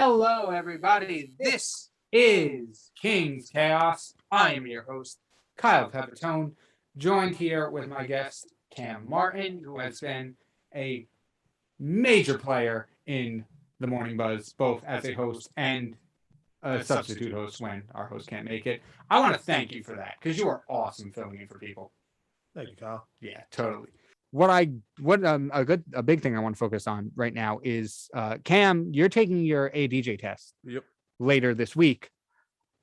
Hello, everybody. This is King's Chaos. I am your host, Kyle Pepitone, joined here with my guest, Cam Martin, who has been a major player in the Morning Buzz, both as a host and a substitute host when our host can't make it. I want to thank you for that because you are awesome filling in for people. Thank you, Kyle. Yeah, totally. A big thing I want to focus on right now is Cam, you're taking your ADJ test later this week.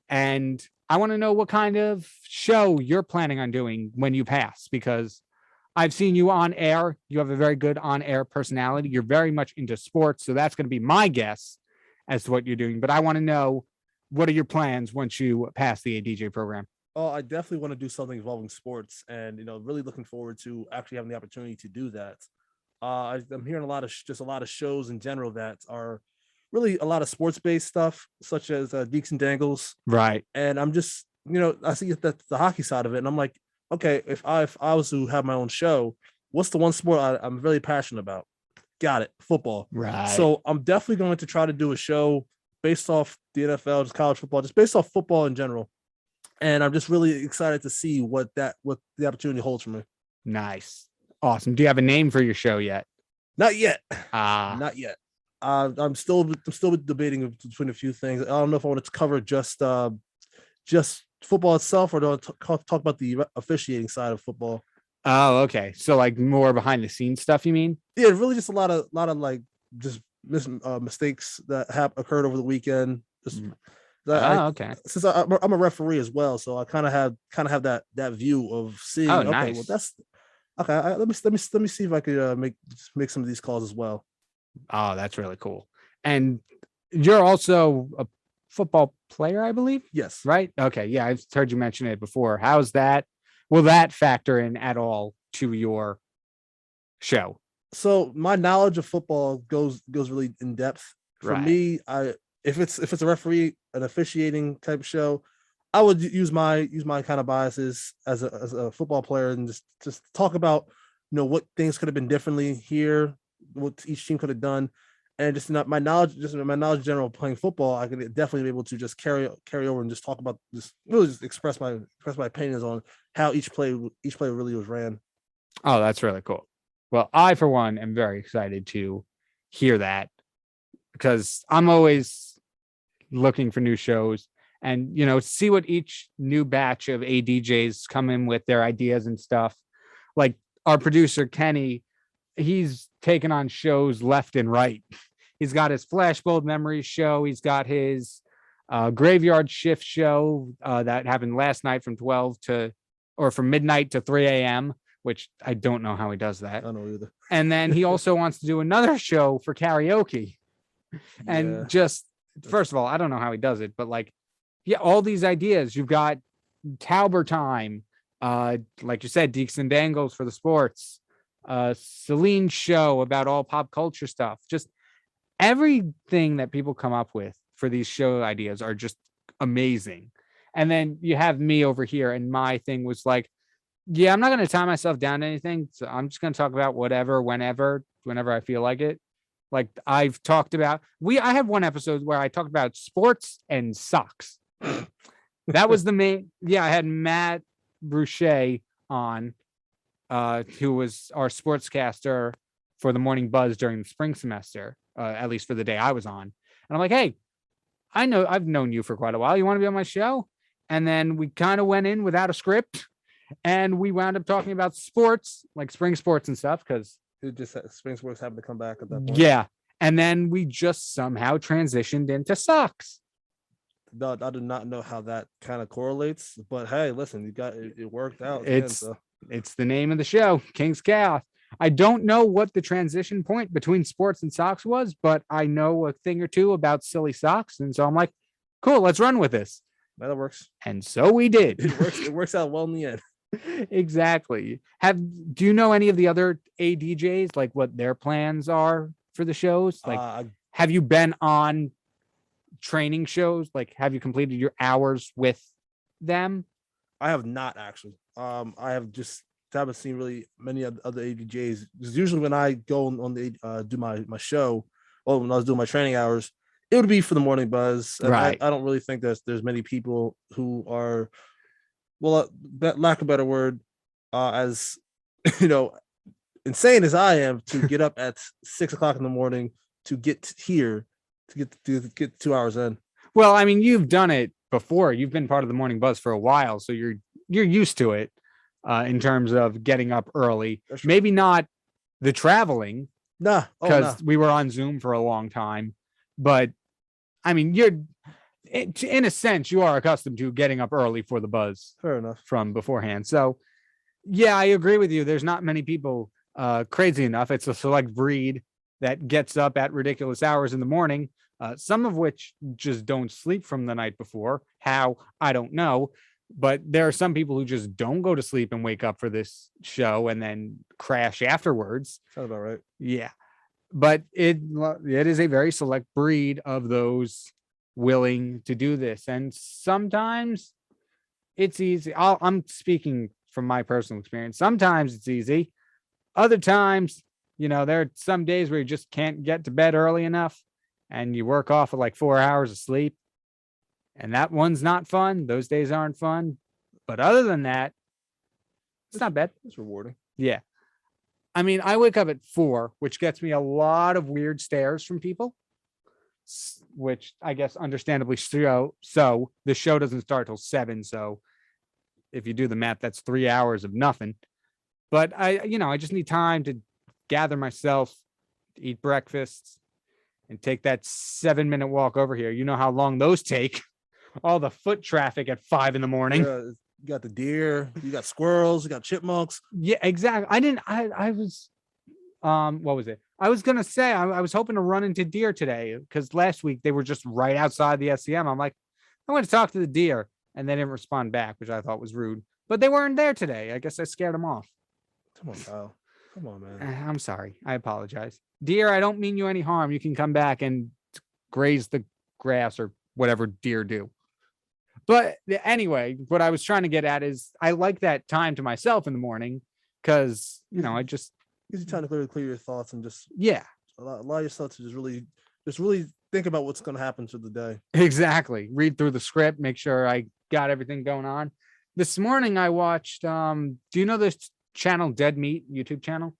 And I want to know what kind of show you're planning on doing when you pass, because I've seen you on air. You have a very good on-air personality. You're very much into sports. So that's going to be my guess as to what you're doing. But I want to know, what are your plans once you pass the ADJ program? Oh, I definitely want to do something involving sports, and really looking forward to actually having the opportunity to do that. I'm hearing a lot of shows in general that are really a lot of sports-based stuff, such as Deeks and Dangles, right? And I'm just, I see that the hockey side of it, and I'm like, okay, if I was to have my own show, what's the one sport I'm really passionate about? Got it, football. Right. So I'm definitely going to try to do a show based off the NFL, just college football, just based off football in general. And I'm just really excited to see what the opportunity holds for me. Nice. Awesome. Do you have a name for your show yet? Not yet. Not yet. I'm still debating between a few things. I don't know if I want to cover just football itself, or do I talk about the officiating side of football. Oh, okay. So like more behind the scenes stuff, you mean? Yeah, really just a lot of like just mistakes that have occurred over the weekend. Just okay. Since I'm a referee as well, so I kind of have that view of seeing. Oh, okay, nice. well that's okay. Let me see if I could make some of these calls as well. Oh, that's really cool. And you're also a football player, I believe. Yes. Right. Okay. Yeah, I've heard you mention it before. How's that? Will that factor in at all to your show? So my knowledge of football goes really in depth. For me, if it's a referee, an officiating type show, I would use my kind of biases as a football player and just talk about what things could have been differently here, what each team could have done, and just not my knowledge in general playing football. I could definitely be able to just carry over and just talk about just express my opinions on how each play really was ran. Oh, that's really cool. Well, I for one am very excited to hear that, because I'm always looking for new shows and see what each new batch of ADJs come in with, their ideas and stuff. Like our producer Kenny, he's taken on shows left and right. He's got his Flashbulb Memories show. He's got his Graveyard Shift show that happened last night from midnight to 3 a.m., which I don't know how he does that. I don't know either. And then he also wants to do another show for karaoke. And just, first of all, I don't know how he does it, but all these ideas. You've got Tauber Time, like you said, Deeks and Dangles for the sports, Celine's show about all pop culture stuff. Just everything that people come up with for these show ideas are just amazing. And then you have me over here, and my thing was like, yeah, I'm not going to tie myself down to anything. So I'm just going to talk about whatever, whenever I feel like it. Like I've talked about, I have one episode where I talked about sports and socks. That was the main. Yeah, I had Matt Boucher on, who was our sportscaster for the Morning Buzz during the spring semester, at least for the day I was on. And I'm like, hey, I've known you for quite a while. You want to be on my show? And then we kind of went in without a script, and we wound up talking about sports, like spring sports and stuff, because spring sports happened to come back at that point. Yeah. And then we just somehow transitioned into socks. No, I do not know how that kind of correlates, but hey, listen, you got it. It worked out. It's the name of the show, King's Chaos. I don't know what the transition point between sports and socks was, but I know a thing or two about silly socks, and so I'm like, cool, let's run with this. That works. And so we did. It works out well in the end. Exactly. Do you know any of the other ADJs, like what their plans are for the shows? Like, have you been on training shows? Like, have you completed your hours with them? I have not actually. I haven't seen really many other ADJs. Because usually when I go on the do my show, or when I was doing my training hours, It would be for the morning buzz. Right. I don't really think there's many people who are, well, lack of a better word, as you know, insane as I am to get up at 6 o'clock in the morning to get here to get 2 hours in. Well, I mean, you've done it before. You've been part of the morning buzz for a while, so you're used to it in terms of getting up early. Maybe not the traveling, because we were on Zoom for a long time, but I mean, in a sense, you are accustomed to getting up early for the buzz. Fair enough. From beforehand. So, yeah, I agree with you. There's not many people crazy enough. It's a select breed that gets up at ridiculous hours in the morning, some of which just don't sleep from the night before. How? I don't know. But there are some people who just don't go to sleep and wake up for this show and then crash afterwards. Sounds about right. Yeah. But it is a very select breed of those willing to do this. And sometimes it's easy. I'm speaking from my personal experience. Sometimes it's easy. Other times, there are some days where you just can't get to bed early enough and you work off of like 4 hours of sleep. And that one's not fun. Those days aren't fun. But other than that, it's not bad. It's rewarding. Yeah. I mean, I wake up at 4, which gets me a lot of weird stares from people, which I guess understandably so. The show doesn't start till 7. So if you do the math, that's 3 hours of nothing. But I just need time to gather myself, to eat breakfast, and take that 7-minute walk over here. You know how long those take. All the foot traffic at 5 a.m. Yeah, you got the deer, you got squirrels, you got chipmunks. Yeah, exactly. I was, what was it? I was going to say, I was hoping to run into deer today because last week they were just right outside the SCM. I'm like, I'm going to talk to the deer. And they didn't respond back, which I thought was rude. But they weren't there today. I guess I scared them off. Come on, Kyle. Come on, man. I'm sorry. I apologize. Deer, I don't mean you any harm. You can come back and graze the grass or whatever deer do. But anyway, what I was trying to get at is I like that time to myself in the morning because, I just gives you time to clear your thoughts and just allow yourself to just really think about what's going to happen through the day. Exactly. Read through the script, make sure I got everything going on. This morning I watched, do you know this channel Dead Meat YouTube channel?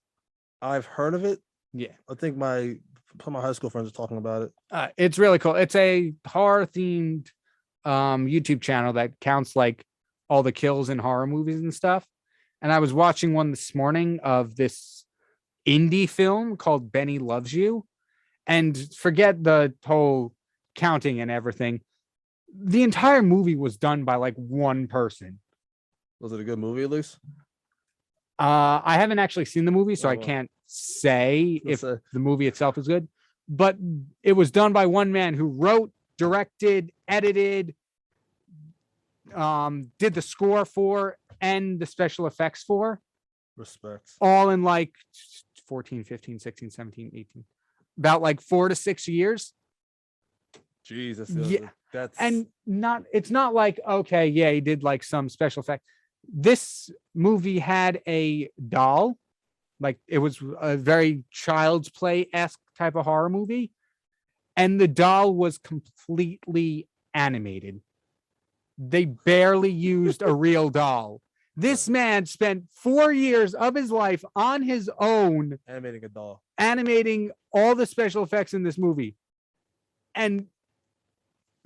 I've heard of it. Yeah. I think some of my high school friends are talking about it. It's really cool. It's a horror themed YouTube channel that counts like all the kills in horror movies and stuff. And I was watching one this morning of this indie film called Benny Loves You. And forget the whole counting and everything. The entire movie was done by like one person. Was it a good movie at least? I haven't actually seen the movie, so I can't say if the movie itself is good. But it was done by one man who wrote, directed, edited, did the score for, and the special effects for. Respect. All in like 14, 15, 16, 17, 18. About like 4 to 6 years. Jesus. Yeah. It's not like, okay, yeah, he did like some special effect. This movie had a doll, like it was a very Child's Play-esque type of horror movie. And the doll was completely animated. They barely used a real doll. This man spent 4 years of his life on his own animating a doll, animating all the special effects in this movie. And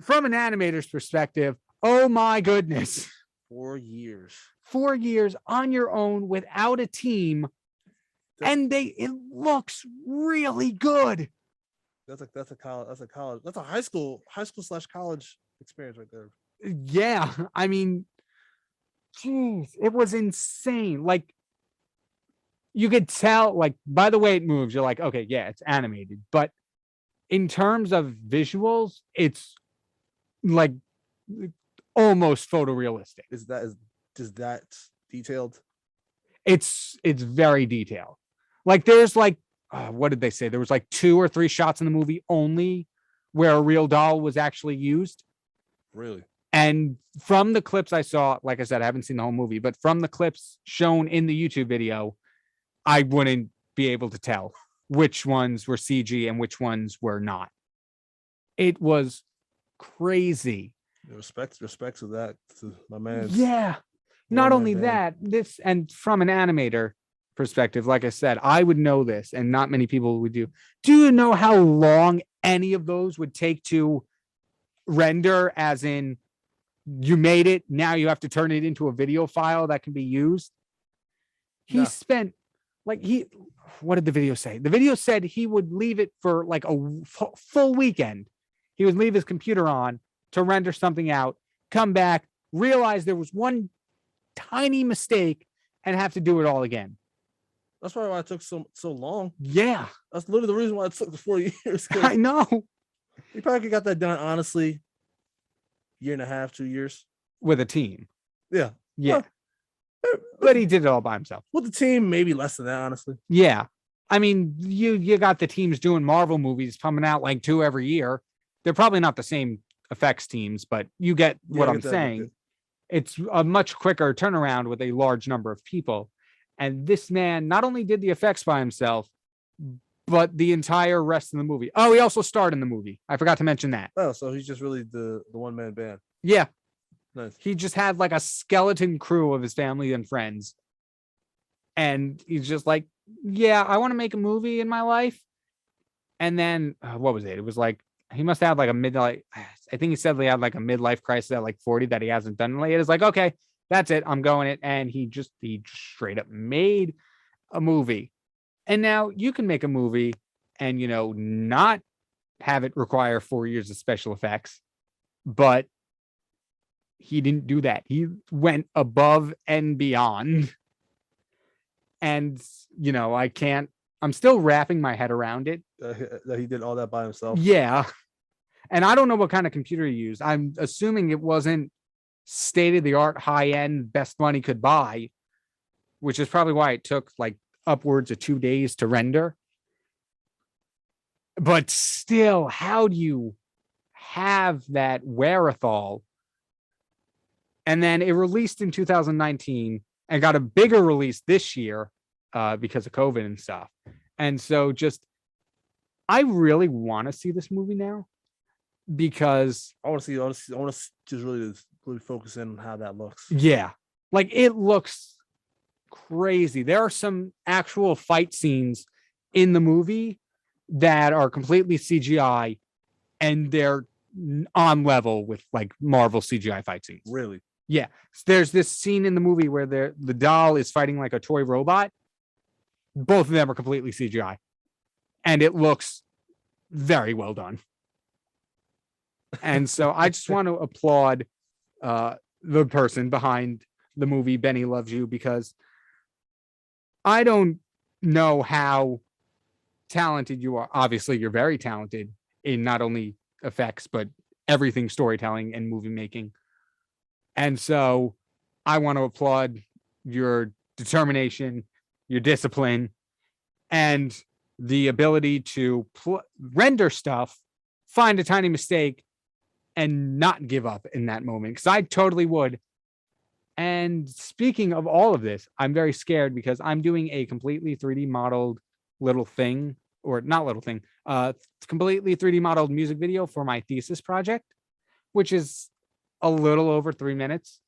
from an animator's perspective, oh my goodness. 4 years. 4 years on your own without a team. And it looks really good. That's a college. That's a high school / college experience right there. Yeah. I mean, geez, it was insane. Like, you could tell, like, by the way it moves, you're like, okay, yeah, it's animated. But in terms of visuals, it's like almost photorealistic. Is that detailed? It's very detailed. Like, there's like, what did they say? There was like 2 or 3 shots in the movie only where a real doll was actually used. Really? And from the clips I saw, like I said, I haven't seen the whole movie, but from the clips shown in the YouTube video, I wouldn't be able to tell which ones were CG and which ones were not. It was crazy. Respects to that, to my man. Yeah. Not only that, this, and from an animator perspective, like I said, I would know this and not many people would do. Do you know how long any of those would take to render, as in you made it, now you have to turn it into a video file that can be used? He spent like what did the video say? The video said he would leave it for like a full weekend. He would leave his computer on to render something out, come back, realize there was one tiny mistake, and have to do it all again. That's probably why it took so long. Yeah. That's literally the reason why it took the 4 years. I know. He probably got that done, honestly, 1.5 years, 2 years. With a team. Yeah. Yeah. But he did it all by himself. With the team, maybe less than that, honestly. Yeah. I mean, you got the teams doing Marvel movies coming out like 2 every year. They're probably not the same effects teams, but you get what I'm saying. It's a much quicker turnaround with a large number of people. And this man not only did the effects by himself, but the entire rest of the movie. Oh, he also starred in the movie. I forgot to mention that. Oh, so he's just really the one-man band. Yeah. Nice. He just had like a skeleton crew of his family and friends. And he's just like, yeah, I want to make a movie in my life. And then what was it? It was like, he must have like a midlife. I think he said he had like a midlife crisis at like 40 that he hasn't done yet. It's like, okay, that's it. I'm going it. And he just straight up made a movie. And now you can make a movie and, not have it require 4 years of special effects. But he didn't do that. He went above and beyond. And, I'm still wrapping my head around it. That he did all that by himself. Yeah. And I don't know what kind of computer he used. I'm assuming it wasn't state-of-the-art, high-end, best money could buy, which is probably why it took like upwards of 2 days to render. But still, how do you have that wherewithal? And then it released in 2019 and got a bigger release this year because of COVID and stuff. And so I really want to see this movie now because I want to just really focus in on how that looks. Yeah. Like it looks crazy. There are some actual fight scenes in the movie that are completely CGI and they're on level with like Marvel CGI fight scenes. Really? Yeah. There's this scene in the movie where the doll is fighting like a toy robot. Both of them are completely CGI. And it looks very well done. And so I just want to applaud the person behind the movie Benny Loves You, because I don't know how talented you are. Obviously, you're very talented in not only effects, but everything storytelling and movie making. And so I want to applaud your determination, your discipline, and the ability to render stuff, find a tiny mistake, and not give up in that moment. Because I totally would. And speaking of all of this, I'm very scared because I'm doing a completely 3D modeled little thing, or not little thing, completely 3D modeled music video for my thesis project, which is a little over 3 minutes.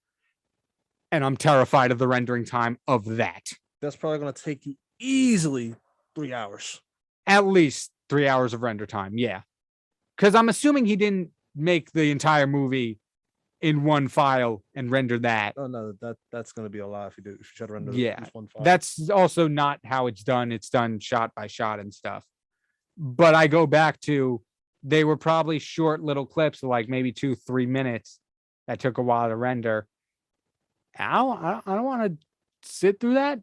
And I'm terrified of the rendering time of that. That's probably going to take you easily 3 hours. At least 3 hours of render time. Yeah. Because I'm assuming he didn't make the entire movie in one file and render that. Oh no, that's going to be a lot if you try to render just one file. That's also not how it's done. It's done shot by shot and stuff. But I go back to, they were probably short little clips of like maybe 2-3 minutes that took a while to render. I don't want to sit through that.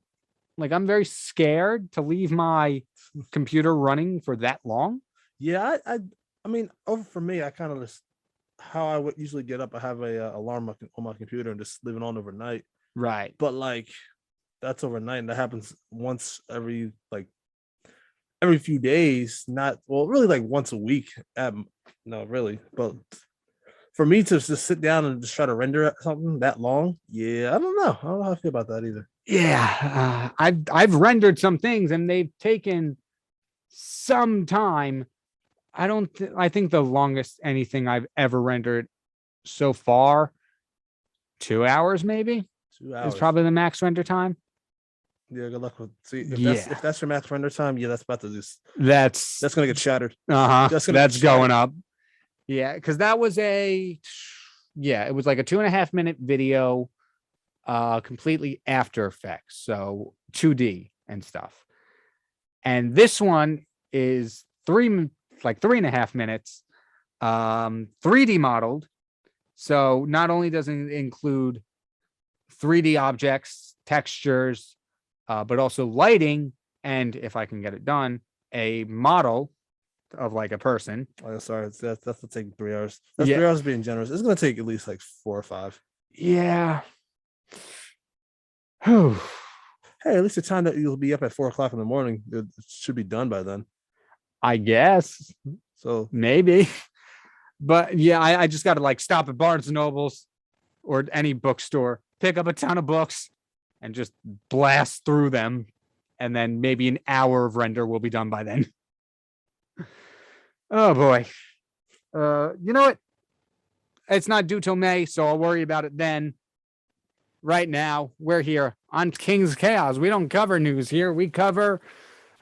Like, I'm very scared to leave my computer running for that long. Yeah, I mean, over for me, I kind of just, how I would usually get up, I have a alarm on my computer and just leave it on overnight. Right. But like, that's overnight, and that happens once every few days. Not, well, really like once a week. No, really. But for me to just sit down and just try to render something that long, yeah, I don't know how I feel about that either. Yeah, I've rendered some things and they've taken some time, I think the longest anything I've ever rendered so far, 2 hours maybe, 2 hours is probably the max render time. Yeah, good luck with. See, Yeah. if that's your max render time, yeah, that's about to just That's gonna get shattered. That's going up. Yeah, because that was it was like a 2.5 minute video, completely After Effects, so 2D and stuff. And this one is 3.5 minutes, 3D modeled. So not only does it include 3D objects, textures, but also lighting, and if I can get it done, a model of like a person. Oh, sorry, that's gonna take 3 hours. That's 3 hours being generous. It's gonna take at least like 4 or 5. Yeah. Hey, at least the time that you'll be up at 4 o'clock in the morning, it should be done by then. I guess. So maybe. But yeah, I just got to like stop at Barnes and Nobles or any bookstore, pick up a ton of books, and just blast through them. And then maybe an hour of render will be done by then. Oh boy. You know what? It's not due till May, so I'll worry about it then. Right now, we're here on King's Chaos. We don't cover news here. We cover,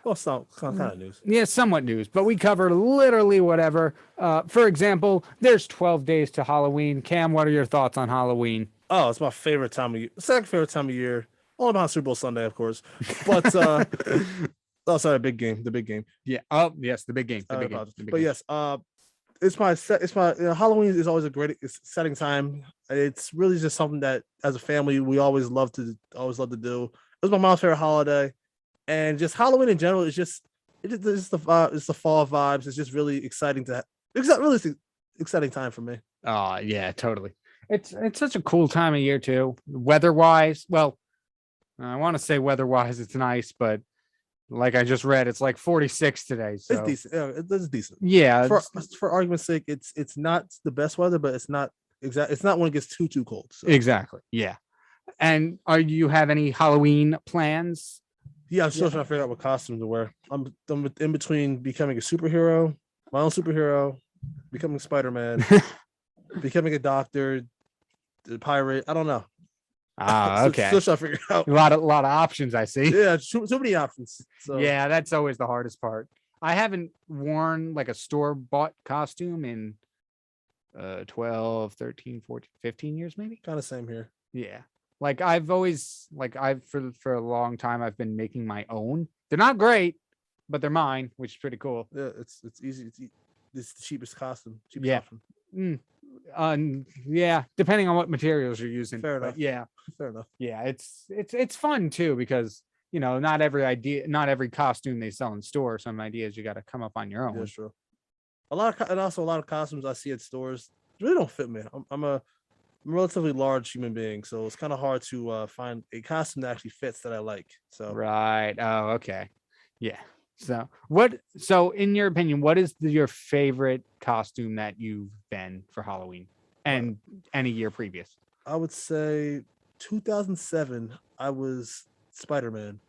well, some kind of news. Yeah, somewhat news, but we cover literally whatever. For example, there's 12 days to Halloween. Cam, what are your thoughts on Halloween? Oh, it's my favorite time of year. Second favorite time of year. All about Super Bowl Sunday, of course. But oh, sorry, the big game. Yeah. Oh, yes, the big game. But yes, it's my Halloween is always a great exciting time. It's really just something that as a family we always love to do. It was my mom's favorite holiday, and just Halloween in general is just it's the fall vibes. It's just really exciting exciting time for me. Oh yeah, totally. It's such a cool time of year too. Weather wise, well, I want to say weather wise it's nice, but like I just read, it's like 46 today. So it's decent. Yeah, it's decent. Yeah. For argument's sake, it's not the best weather, but it's not when it gets too cold. So. Exactly. Yeah. And you have any Halloween plans? Yeah, I'm still trying to figure out what costume to wear. I'm in between becoming a superhero, my own superhero, becoming Spider-Man, becoming a doctor, a pirate. I don't know. Okay. Still trying to figure it out. A lot of options, I see. Yeah, too many options. So. Yeah, that's always the hardest part. I haven't worn like a store-bought costume in 12, 13, 14, 15 years maybe. Kind of same here. Yeah. Like I've always for a long time I've been making my own. They're not great, but they're mine, which is pretty cool. Yeah, it's easy. It's the cheapest costume. Yeah, depending on what materials you're using. Fair enough. Yeah. Fair enough. Yeah, it's fun too because not every costume they sell in store. Some ideas you got to come up on your own. Yeah, sure. A lot of costumes I see at stores really don't fit me. I'm a relatively large human being, so it's kind of hard to find a costume that actually fits that I like. So right. Oh, okay. Yeah. So in your opinion, what is your favorite costume that you've been for Halloween and any year previous? I would say 2007. I was Spider-Man.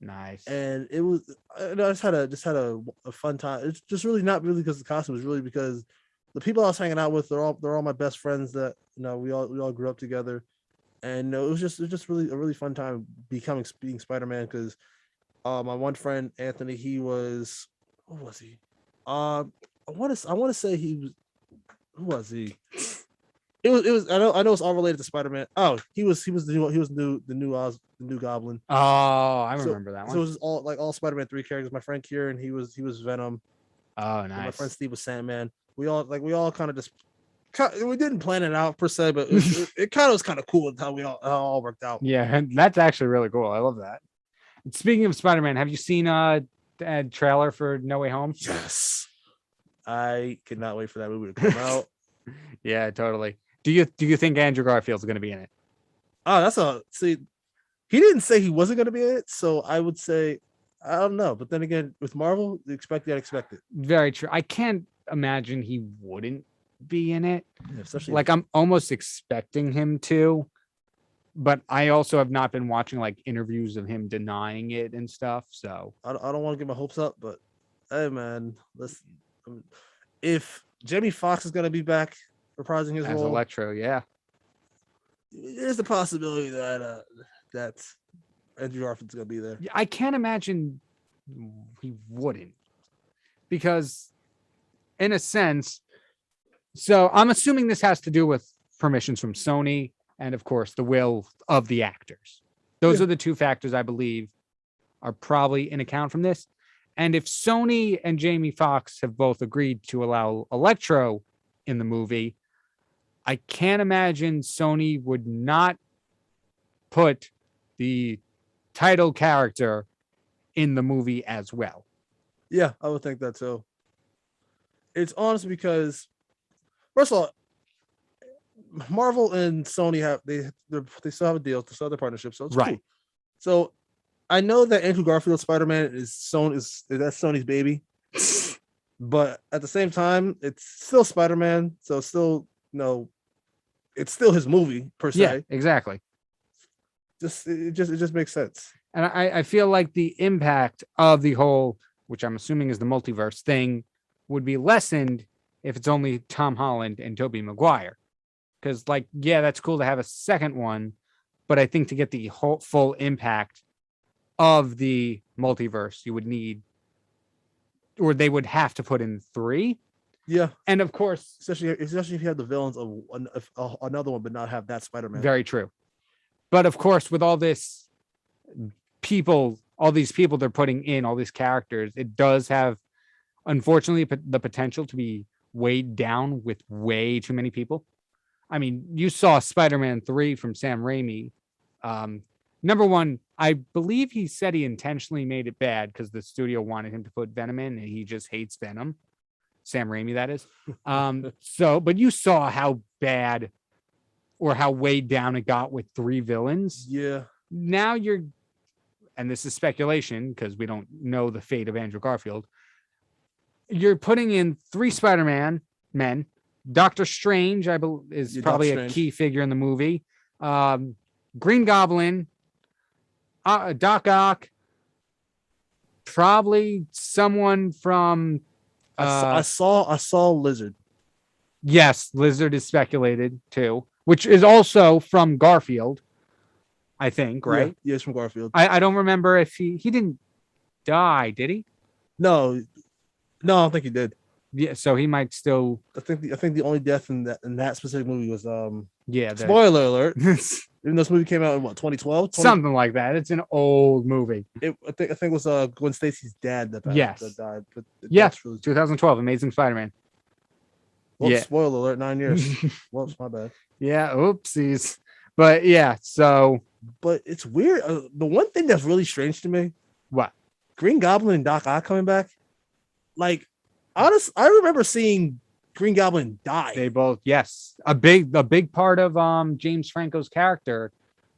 Nice. And it was I just had a fun time. It's just really not really because of the costume. It's really because the people I was hanging out with, they're all my best friends that we all grew up together, and it was just really a really fun time being Spider-Man because my one friend Anthony, he was what was he? I want to say he was who was he? It was I know it's all related to Spider-Man. Oh, he was the new Goblin. Oh, I remember that one. So it was all Spider-Man 3 characters. My friend Kieran, he was Venom. Oh, nice. My friend Steve was Sandman. We all kind of just we didn't plan it out per se, but it kind of was kind of cool how we all worked out. Yeah, that's actually really cool. I love that. Speaking of Spider-Man, have you seen the trailer for No Way Home? Yes. I could not wait for that movie to come out. Yeah, totally. Do you think Andrew Garfield's going to be in it? Oh, he didn't say he wasn't going to be in it, so I would say I don't know. But then again, with Marvel, the unexpected. Very true. I can't imagine he wouldn't be in it. Yeah, especially I'm almost expecting him to, but I also have not been watching interviews of him denying it and stuff. So I don't want to get my hopes up, but hey, man, If Jamie Foxx is gonna be back reprising his as role, Electro, yeah. there's the possibility that that's Andrew Garfield's gonna be there. I can't imagine he wouldn't, because in a sense, so I'm assuming this has to do with permissions from Sony and of course the will of the actors. Those are the two factors I believe are probably in account from this. And if Sony and Jamie Foxx have both agreed to allow Electro in the movie, I can't imagine Sony would not put the title character in the movie as well. Yeah, I would think that too. It's honestly because, first of all, Marvel and Sony they still have a deal to sell their partnership, so it's right. Cool. So I know that Andrew Garfield's Spider-Man is that's Sony's baby, but at the same time, it's still Spider-Man, so it's still it's still his movie per se. Yeah, exactly. It just makes sense. And I feel like the impact of the whole, which I'm assuming is the multiverse thing, would be lessened if it's only Tom Holland and Tobey Maguire. Because, like, yeah, that's cool to have a second one, but I think to get the whole full impact of the multiverse, you would need, or they would have to put in 3. Yeah, and of course, especially if you have the villains of another one, but not have that Spider-Man. Very true. But of course, with all these people they're putting in, all these characters, it does have, unfortunately, the potential to be weighed down with way too many people. I mean, you saw Spider-Man 3 from Sam Raimi. Number one, I believe he said he intentionally made it bad because the studio wanted him to put Venom in, and he just hates Venom. Sam Raimi, that is. But you saw how bad or how weighed down it got with 3 villains. Yeah. Now and this is speculation because we don't know the fate of Andrew Garfield. You're putting in 3 Spider-Man men. Doctor Strange, I believe, is probably a key figure in the movie. Green Goblin, Doc Ock, probably someone from. I saw Lizard. Yes, Lizard is speculated too, which is also from Garfield, I think, right? Yeah, it's from Garfield. I don't remember if he didn't die, did he? No, I don't think he did. Yeah, so he might still. I think the only death in that specific movie was Spoiler alert. Even though this movie came out in 2012, something like that. It's an old movie. I think it was Gwen Stacy's dad that died. But really... 2012, Amazing Spider-Man. Well, spoiler alert, 9 years. Whoops, my bad. Yeah, oopsies. But yeah, so. But it's weird. The one thing that's really strange to me. What? Green Goblin and Doc Ock coming back. Like, honestly, I remember seeing Green Goblin die. They both, yes. A big part of James Franco's character,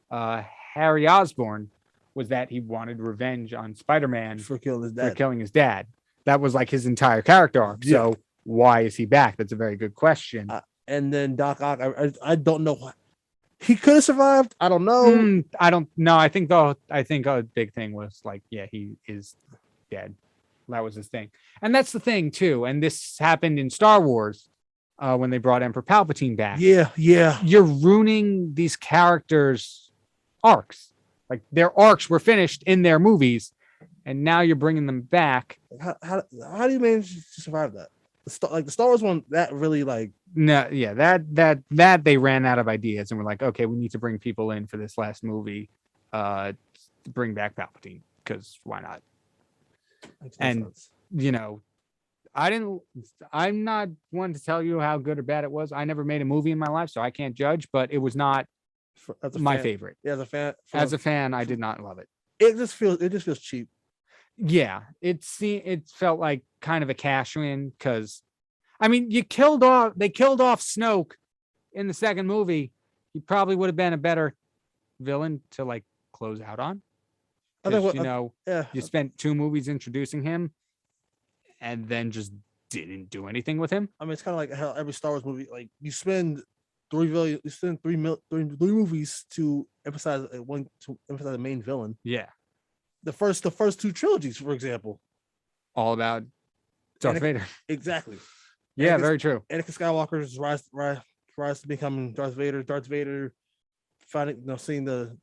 Harry Osborn, was that he wanted revenge on Spider-Man for killing his dad. That was like his entire character arc. Yeah. So why is he back? That's a very good question. And then Doc Ock, I don't know what he could have survived. I don't know. I don't know. I think a big thing was like, yeah, he is dead. That was his thing. And that's the thing too. And this happened in Star Wars when they brought Emperor Palpatine back. Yeah. You're ruining these characters' arcs. Like their arcs were finished in their movies, and now you're bringing them back. How do you manage to survive that? The Star Wars one, that really like. No, yeah, that they ran out of ideas and were like, okay, we need to bring people in for this last movie, to bring back Palpatine, because why not? And I'm not one to tell you how good or bad it was. I never made a movie in my life, so I can't judge, but it was not my favorite. Yeah, as a fan, I did not love it. It just feels cheap. Yeah, it felt like kind of a cash in, because I mean, they killed off Snoke in the second movie. He probably would have been a better villain to like close out on. You spent 2 movies introducing him and then just didn't do anything with him. I mean, it's kind of like how every Star Wars movie, like you spend 3 movies to emphasize the main villain. Yeah. The first 2 trilogies, for example, all about Darth Vader. Exactly. Yeah, very true. Anakin Skywalker's rise to becoming Darth Vader. Darth Vader finding, seeing the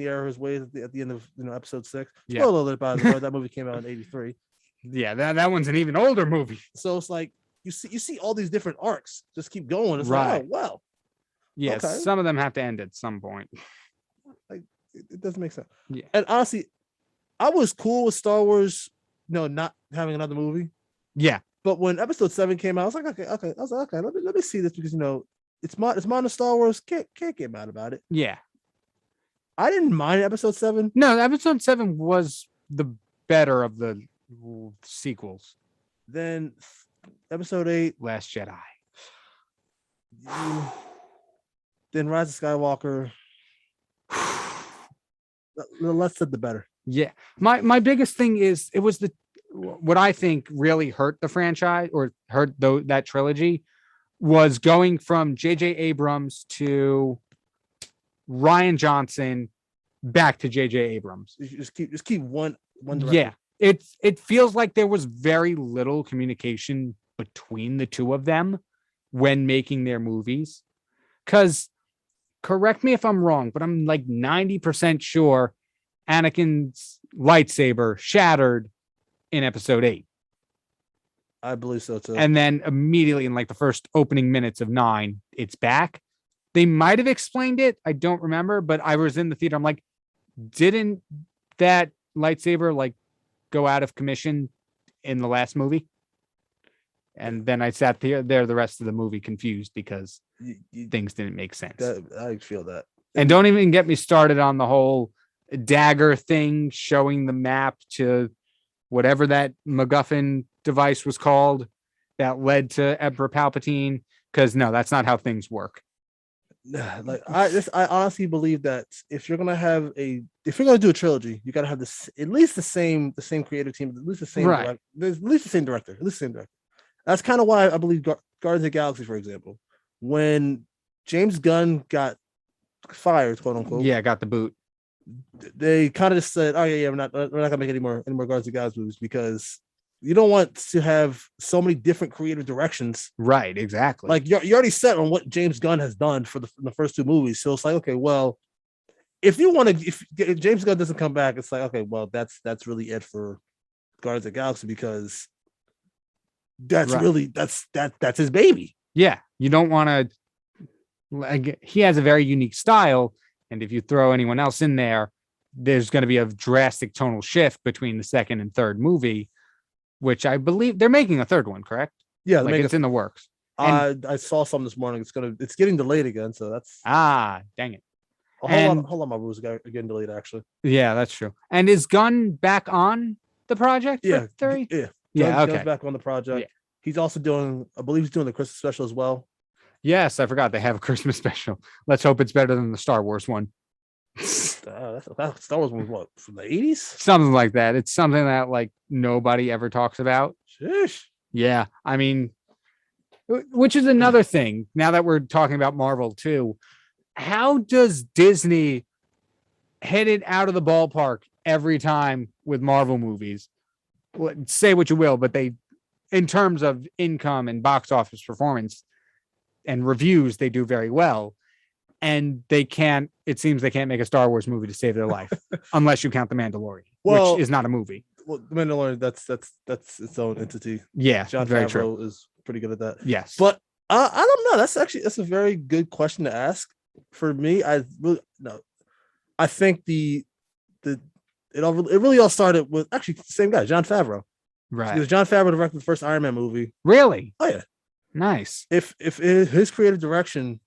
error of his ways at the end of episode 6. Yeah. Spoiler alert, by the way, that movie came out in '83. Yeah, that one's an even older movie. So it's like you see all these different arcs just keep going. It's right. like, oh wow. Yeah, okay. Some of them have to end at some point. Like it doesn't make sense. Yeah. And honestly, I was cool with Star Wars, not having another movie. Yeah. But when episode 7 came out, I was like, okay. I was like, okay, let me see this because it's modern Star Wars. Can't get mad about it. Yeah. I didn't mind episode 7. No, episode 7 was the better of the sequels. Then episode 8, Last Jedi. Then Rise of Skywalker. The less said, the better. Yeah. My biggest thing is it was what I think really hurt the franchise or hurt that trilogy was going from J.J. Abrams to Rian Johnson back to J.J. Abrams. Just keep one direction. Yeah. It feels like there was very little communication between the two of them when making their movies. Because, correct me if I'm wrong, but I'm like 90% sure Anakin's lightsaber shattered in episode 8. I believe so too. And then immediately in like the first opening minutes of 9, it's back. They might have explained it. I don't remember, but I was in the theater. I'm like, didn't that lightsaber like go out of commission in the last movie? And then I sat there the rest of the movie confused because things didn't make sense. I feel that. And don't even get me started on the whole dagger thing showing the map to whatever that MacGuffin device was called that led to Emperor Palpatine. Because no, that's not how things work. Like I honestly believe that if you're gonna do a trilogy, you gotta have this at least the same creative team, at least the same right. At least the same director. That's kind of why I believe Guardians of the Galaxy, for example, when James Gunn got fired, quote unquote. Yeah, got the boot. They kind of just said, "Oh yeah, we're not gonna make any more Guardians of the Galaxy movies because you don't want to have so many different creative directions." Right, exactly. Like you're already set on what James Gunn has done for the first 2 movies, so it's like, okay, well, if James Gunn doesn't come back, it's like, okay, well, that's really it for Guardians of the Galaxy because that's right. Really that's his baby. Yeah, you don't want to. He has a very unique style, and if you throw anyone else in there, there's going to be a drastic tonal shift between the second and third movie, which I believe they're making a third one, correct? Yeah, like it's in the works. I saw some this morning. It's getting delayed again, so that's dang it. Hold on, my rules are getting delayed actually. Yeah, that's true. And is Gunn back on the project? Yeah, 3? Yeah, okay. Gunn's back on the project. Yeah. He's also doing, I believe he's doing the Christmas special as well. Yes, I forgot they have a Christmas special. Let's hope it's better than the Star Wars one. That Star Wars was what, from the 80s? Something like that. It's something that like nobody ever talks about. Sheesh. Yeah, I mean, which is another thing. Now that we're talking about Marvel too, how does Disney hit it out of the ballpark every time with Marvel movies? Say what you will, but they, in terms of income and box office performance and reviews, they do very well. And it seems they can't make a Star Wars movie to save their life unless you count The Mandalorian, which is not a movie. Well, The Mandalorian, that's its own entity. Yeah, Jon Favreau is pretty good at that. Yes. But I don't know. That's a very good question to ask. For me, I think it really all started with actually the same guy, Jon Favreau. Right. Because Jon Favreau directed the first Iron Man movie. Really? Oh yeah. Nice. If his creative direction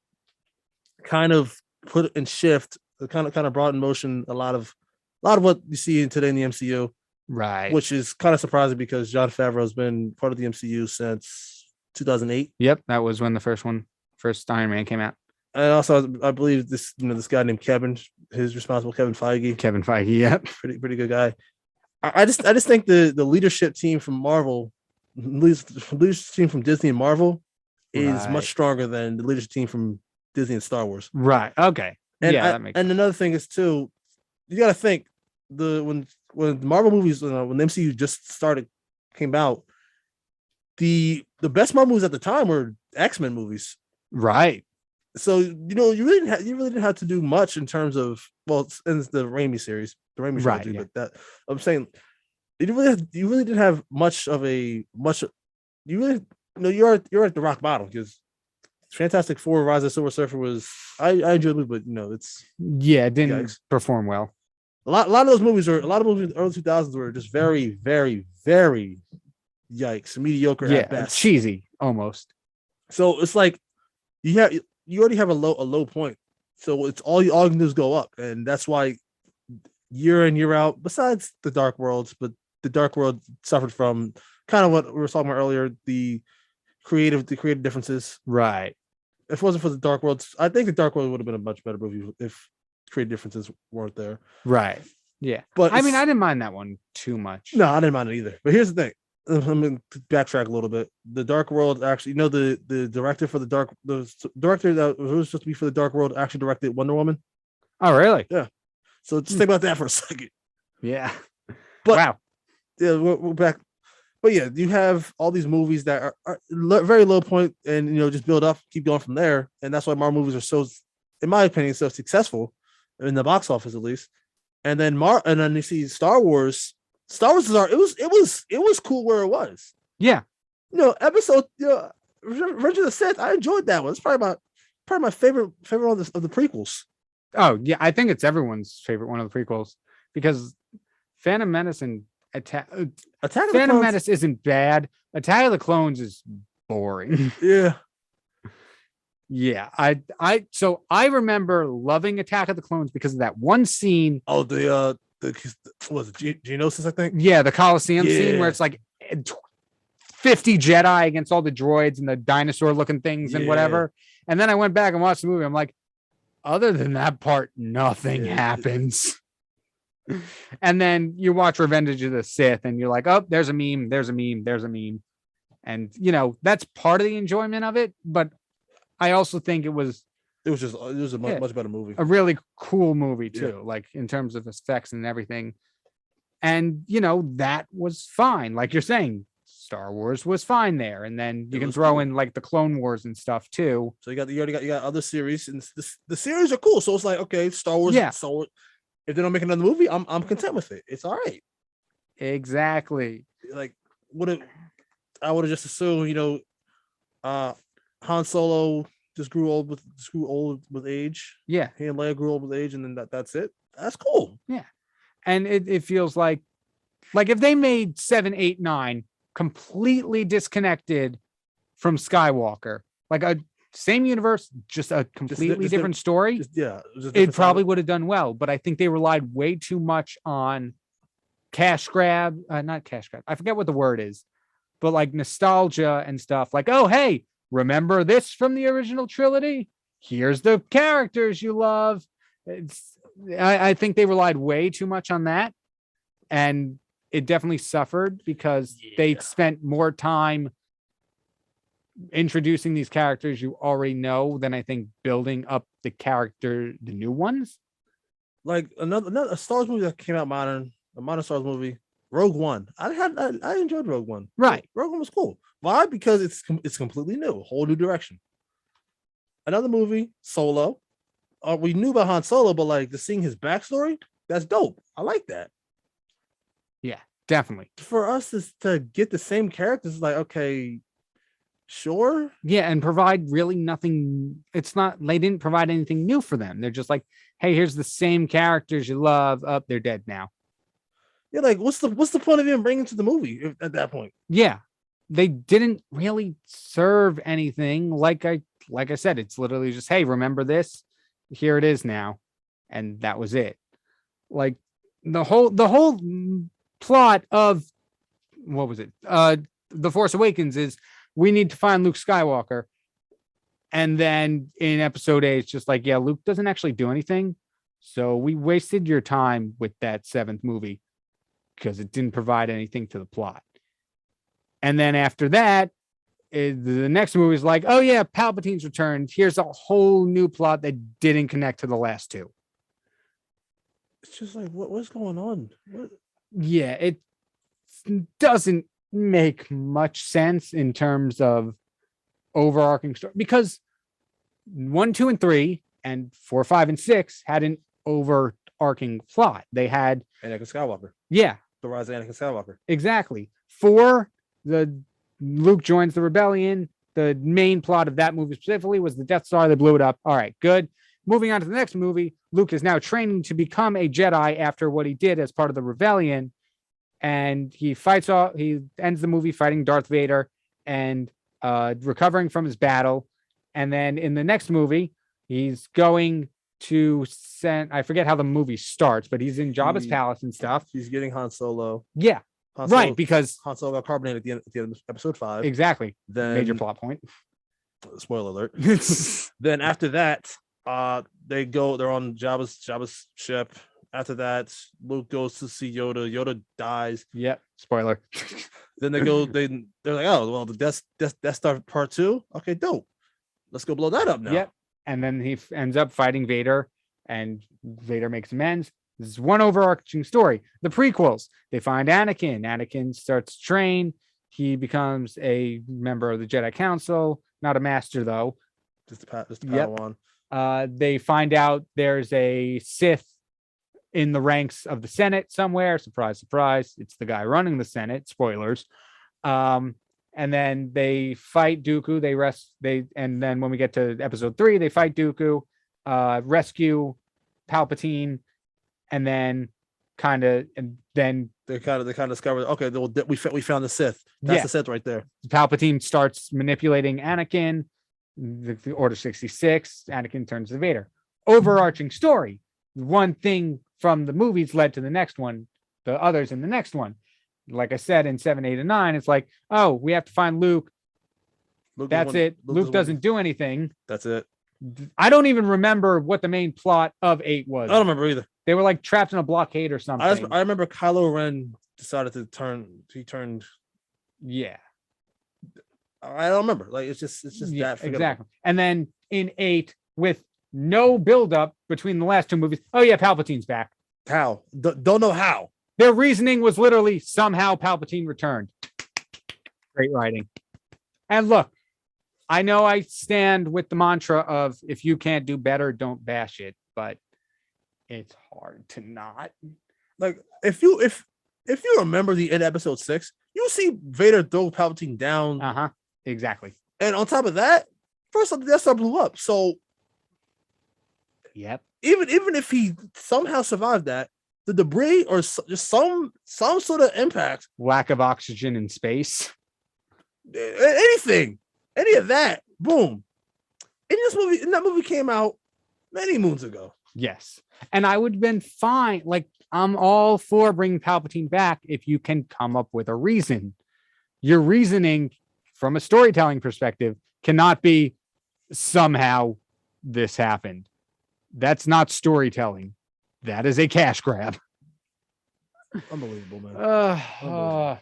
kind of put in shift, kind of brought in motion a lot of what you see today in the MCU. Right. Which is kind of surprising because Jon Favreau has been part of the MCU since 2008. Yep, that was when the first Iron Man came out. And also, I believe this guy named Kevin, his responsible Kevin Feige. Kevin Feige, yep. Pretty good guy. I just think the leadership team from Marvel, leadership team from Disney and Marvel is much stronger than the leadership team from Disney and Star Wars. Right. Okay. And that makes sense. And another thing is too, you got to think when the Marvel movies, when the MCU just came out, the best Marvel movies at the time were X-Men movies. Right. So you really didn't have to do much in terms of, well, in the Raimi series, the Raimi trilogy, yeah. but that I'm saying you really didn't have much of a much. You really you're at the rock bottom because Fantastic Four: Rise of the Silver Surfer was I enjoyed it, but it's it didn't perform well. A lot of those movies in the early 2000s were just very, very, very yikes, mediocre at best, cheesy almost. So it's like you already have a low point, so it's all you can do is go up, and that's why year in year out. Besides the Dark Worlds, but the Dark World suffered from kind of what we were talking about earlier, the creative differences. Right. If it wasn't for the Dark Worlds, I think the Dark World would have been a much better movie if creative differences weren't there. Right. Yeah. But I mean, I didn't mind that one too much. No, I didn't mind it either. But here's the thing. I'm going to backtrack a little bit. The Dark World actually, the director for the director that was supposed to be for the Dark World actually directed Wonder Woman. Oh, really? Yeah. So just think about that for a second. Yeah. But wow. Yeah, we're back. But yeah, you have all these movies that are very low point, and just build up, keep going from there, and that's why Marvel movies are so, in my opinion, so successful in the box office at least. And then you see Star Wars. Star Wars it was cool where it was. Yeah. Episode Revenge of the Sith. I enjoyed that one. It's probably my favorite one of the prequels. Oh yeah, I think it's everyone's favorite one of the prequels because Phantom Menace and Attack of Phantom Menace isn't bad. Attack of the Clones is boring. Yeah. Yeah, I remember loving Attack of the Clones because of that one scene. Oh, the was it Geonosis, I think? Yeah, the Coliseum scene where it's like 50 Jedi against all the droids and the dinosaur looking things and whatever. And then I went back and watched the movie. I'm like, other than that part, nothing happens. And then you watch Revenge of the Sith and you're like, oh, there's a meme, there's a meme, there's a meme. And that's part of the enjoyment of it. But I also think it was a much better movie. A really cool movie too, like in terms of effects and everything. And that was fine. Like you're saying, Star Wars was fine there. And then you can throw in like the Clone Wars and stuff too. So you got other series, and the series are cool. So it's like, okay, Star Wars. Yeah. So if they don't make another movie, I'm content with it. It's all right. Exactly. Like I would have just assumed, Han Solo just grew old with age. Yeah. He and Leia grew old with age, and then that's it. That's cool. Yeah. And it feels like if they made 7, 8, 9 completely disconnected from Skywalker, like a same universe, just a completely different story. It probably would have done well, but I think they relied way too much on cash grab, not cash grab. I forget what the word is, but like nostalgia and stuff like, oh, hey, remember this from the original trilogy? Here's the characters you love. I think they relied way too much on that. And it definitely suffered because they spent more time introducing these characters you already know than I think building up the new ones. Like a Star Wars movie that came out a modern Star Wars movie, Rogue One. I enjoyed Rogue One. Right. Rogue One was cool. Why? Because it's completely new, a whole new direction. Another movie, Solo. We knew about Han Solo, but like seeing his backstory, that's dope. I like that. Yeah, definitely. For us to get the same characters, like, okay, sure. Yeah, and provide really nothing. It's not, they didn't provide anything new for them. They're just like, hey, here's the same characters you love. Oh, they're dead now. Yeah, like what's the point of even bringing to the movie at that point? Yeah, they didn't really serve anything. Like I said, it's literally just, hey, remember this? Here it is now, and that was it. Like the whole plot of what was it? The Force Awakens is we need to find Luke Skywalker, and then in Episode 8, it's just like, yeah, Luke doesn't actually do anything, so we wasted your time with that 7th movie because it didn't provide anything to the plot. And then after that, the next movie is like, oh yeah, Palpatine's returned. Here's a whole new plot that didn't connect to the last 2. It's just like, what's going on? What? Yeah, it doesn't make much sense in terms of overarching story, because 1, 2, and 3 and 4, 5, and 6 had an overarching plot. They had Anakin Skywalker. Yeah. The rise of Anakin Skywalker. Exactly. 4, the Luke joins the rebellion. The main plot of that movie specifically was the Death Star. They blew it up. All right, good. Moving on to the next movie, Luke is now training to become a Jedi after what he did as part of the rebellion. And he ends the movie fighting Darth Vader and recovering from his battle. And then in the next movie, he's going to I forget how the movie starts, but he's in Jabba's palace and stuff. He's getting Han Solo. Yeah. Right, because Han Solo got carbonated at the end of episode 5. Exactly. Then major plot point. Spoiler alert. Then after that, they're on Jabba's ship. After that, Luke goes to see Yoda. Yoda dies. Yep. Spoiler. Then they're like, oh well, the Death Star Part 2. Okay, dope. Let's go blow that up now. Yep. And then he ends up fighting Vader, and Vader makes amends. This is one overarching story. The prequels, they find Anakin. Anakin starts to train. He becomes a member of the Jedi Council, not a master though. Just a Padawan. They find out there's a Sith in the ranks of the Senate somewhere. Surprise, surprise. It's the guy running the Senate. Spoilers. And then they fight Dooku. And then when we get to episode 3, they fight Dooku, rescue Palpatine, and then they kind of discover, okay, we found the Sith. That's the Sith right there. Palpatine starts manipulating Anakin. The Order 66. Anakin turns to Vader. Overarching story. One thing from the movies led to the next one, the others in the next one. Like I said, in 7, 8, and 9, it's like, oh, we have to find Luke. That's it. Luke doesn't do anything. That's it. I don't even remember what the main plot of 8 was. I don't remember either. They were like trapped in a blockade or something. I remember Kylo Ren decided to turn. He turned. Yeah. I don't remember. Like it's just that. Exactly. And then in 8, with no buildup between the last 2 movies, oh yeah, Palpatine's back. How? Don't know how. Their reasoning was literally somehow Palpatine returned. Great writing. And look, I know I stand with the mantra of if you can't do better, don't bash it, but it's hard to not. Like if you remember the end of episode 6, you see Vader throw Palpatine down. Exactly. And on top of that, first the Death Star blew up. So yep. Even if he somehow survived that, the debris or just some sort of impact, lack of oxygen in space, anything, any of that, boom. And that movie came out many moons ago. Yes, and I would have been fine. Like I'm all for bringing Palpatine back if you can come up with a reason. Your reasoning, from a storytelling perspective, cannot be somehow this happened. That's not storytelling. That is a cash grab. Unbelievable, man.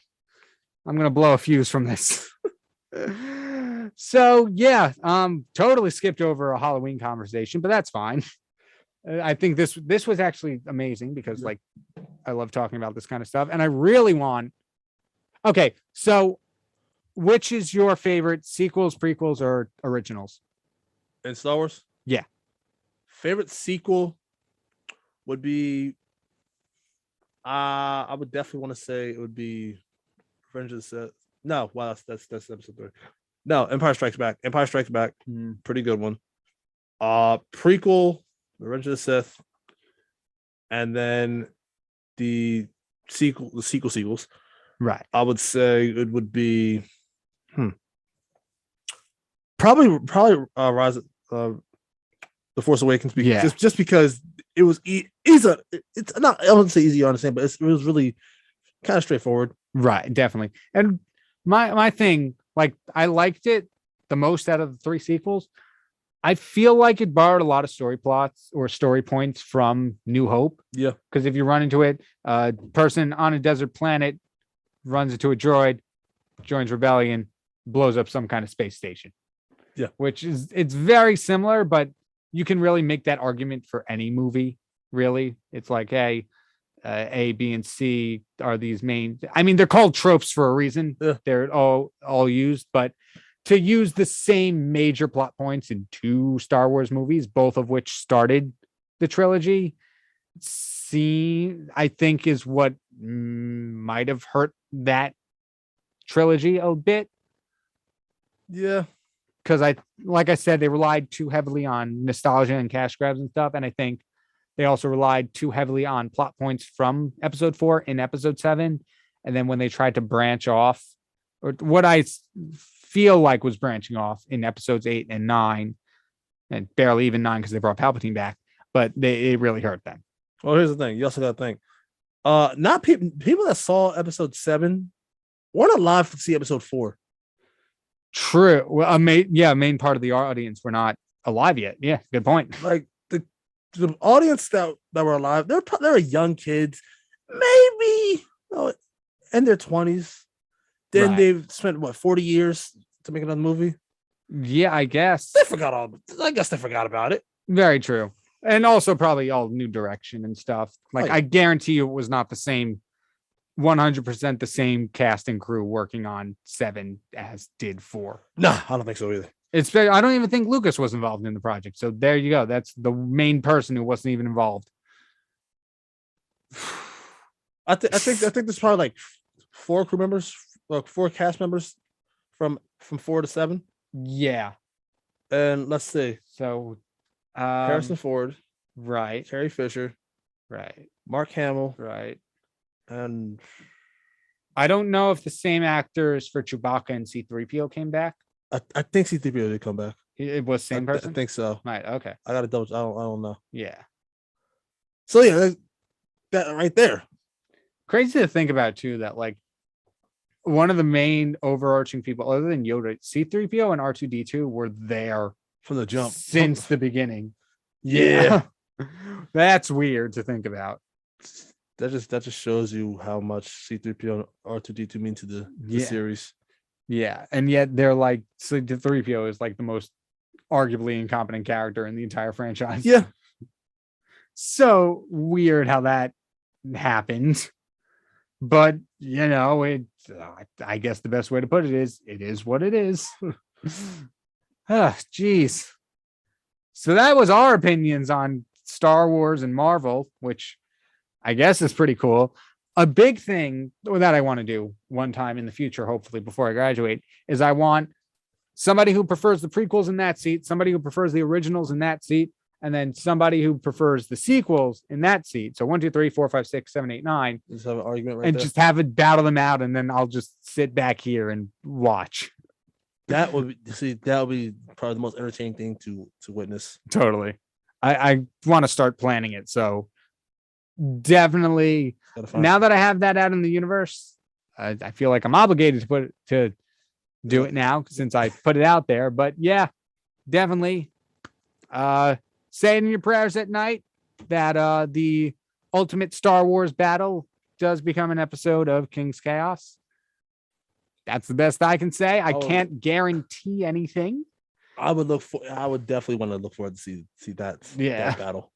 I'm gonna blow a fuse from this. So yeah, totally skipped over a Halloween conversation, but that's fine. I think this was actually amazing because like I love talking about this kind of stuff, and I really want. Okay, so which is your favorite sequels, prequels, or originals in Star Wars? Yeah, favorite sequel would be I would definitely want to say it would be Revenge of the Sith. No, wow, that's episode 3. No, Empire Strikes Back. Pretty good one. Prequel, Revenge of the Sith, and then the sequels. Right. I would say it would be probably Rise of The Force Awakens. Just because it was it's not, I wouldn't say easy to understand, but it was really kind of straightforward. Right, definitely. And my thing, like I liked it the most out of the 3 sequels. I feel like it borrowed a lot of story plots or story points from New Hope. Yeah. Because if you run into it, a person on a desert planet runs into a droid, joins rebellion, blows up some kind of space station. Yeah. It's very similar, but you can really make that argument for any movie, really. It's like, hey, A, B, and C are these main. I mean, they're called tropes for a reason. Yeah. They're all used, but to use the same major plot points in 2 Star Wars movies, both of which started the trilogy, I think is what might have hurt that trilogy a bit. Yeah. Because like I said, they relied too heavily on nostalgia and cash grabs and stuff. And I think they also relied too heavily on plot points from episode 4 in episode 7. And then when they tried to branch off, or what I feel like was branching off in episodes 8 and 9, and barely even 9 because they brought Palpatine back, but it really hurt them. Well, here's the thing. You also got to think, not people that saw episode 7 weren't alive to see episode 4. True. Well, main part of the audience were not alive yet. Yeah, good point. Like the audience that were alive, they're young kids, maybe in their 20s. Then they've spent 40 years to make another movie. Yeah, I guess they forgot about it. Very true. And also probably all new direction and stuff. Like, I guarantee you it was not the same 100% the same cast and crew working on 7 as did 4. No, I don't think so either. I don't even think Lucas was involved in the project. So there you go. That's the main person who wasn't even involved. I think there's probably like 4 crew members, like 4 cast members from 4 to 7. Yeah. And let's see. So Harrison Ford, right? Carrie Fisher, right? Mark Hamill, right? And I don't know if the same actors for Chewbacca and C-3PO came back. I think C-3PO did come back. It was the same person? I think so. Right, okay. I got to double. I don't know. Yeah. So yeah, that right there. Crazy to think about too, that like one of the main overarching people other than Yoda, C-3PO and R2-D2 were there from the jump since the beginning. Yeah. That's weird to think about. That just shows you how much C-3PO and R2-D2 mean to the series. Yeah, and yet they're like C-3PO is like the most arguably incompetent character in the entire franchise. Yeah. So weird how that happened. But, you know, I guess the best way to put it is what it is. Jeez. So that was our opinions on Star Wars and Marvel, which I guess is pretty cool. A big thing that I want to do one time in the future, hopefully before I graduate, is I want somebody who prefers the prequels in that seat, somebody who prefers the originals in that seat, and then somebody who prefers the sequels in that seat. So 1, 2, 3, 4, 5, 6, 7, 8, 9. Just have an argument right and there. Just have it battle them out, and then I'll just sit back here and watch. That would be probably the most entertaining thing to witness. Totally. I want to start planning it. So definitely now that I have that out in the universe, I feel like I'm obligated to do it now since I put it out there. But yeah, definitely say it in your prayers at night that the ultimate Star Wars battle does become an episode of King's Chaos. That's the best I can say. I can't guarantee anything. I would definitely want to look forward to see that battle.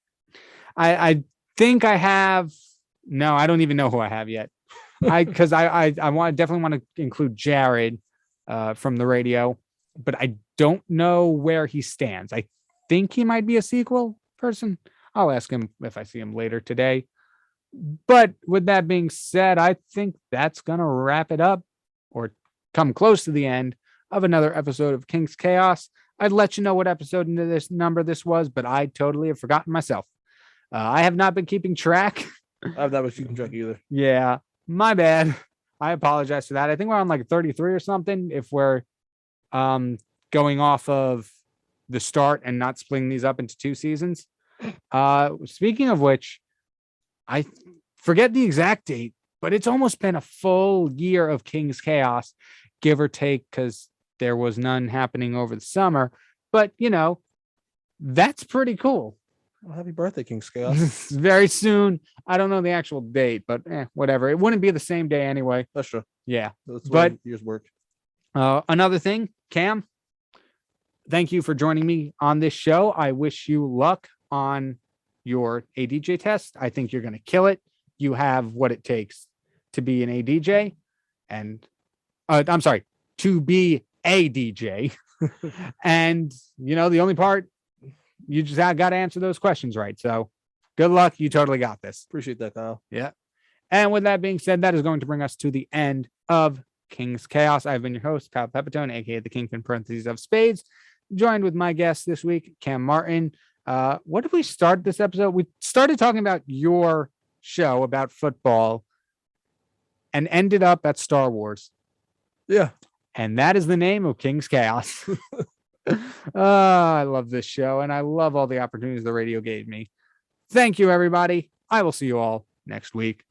I think I have. No, I don't even know who I have yet. Because I definitely want to include Jared from the radio, but I don't know where he stands. I think he might be a sequel person. I'll ask him if I see him later today. But with that being said, I think that's gonna wrap it up or come close to the end of another episode of King's Chaos. I'd let you know what episode into this number this was, but I totally have forgotten myself. I have not been keeping track. I have not been keeping track either. Yeah, my bad. I apologize for that. I think we're on like 33 or something if we're going off of the start and not splitting these up into 2 seasons. Speaking of which, I forget the exact date, but it's almost been a full year of King's Chaos, give or take, because there was none happening over the summer. But, you know, that's pretty cool. Well, happy birthday, King's Chaos. Very soon. I don't know the actual date, but whatever. It wouldn't be the same day anyway. That's true. Yeah. That's but year's work. Another thing, Cam, thank you for joining me on this show. I wish you luck on your ADJ test. I think you're going to kill it. you have what it takes to be an ADJ and I'm sorry, to be a DJ. And, the only part, you just got to answer those questions right. So good luck. You totally got this. Appreciate that, Kyle. Yeah. And with that being said, that is going to bring us to the end of King's Chaos. I've been your host, Kyle Pepitone, aka the Kyng-Pin parentheses of Spades, joined with my guest this week, Cam Martin. What did we start this episode? We started talking about your show about football and ended up at Star Wars. Yeah. And that is the name of King's Chaos. I love this show, and I love all the opportunities the radio gave me. Thank you, everybody. I will see you all next week.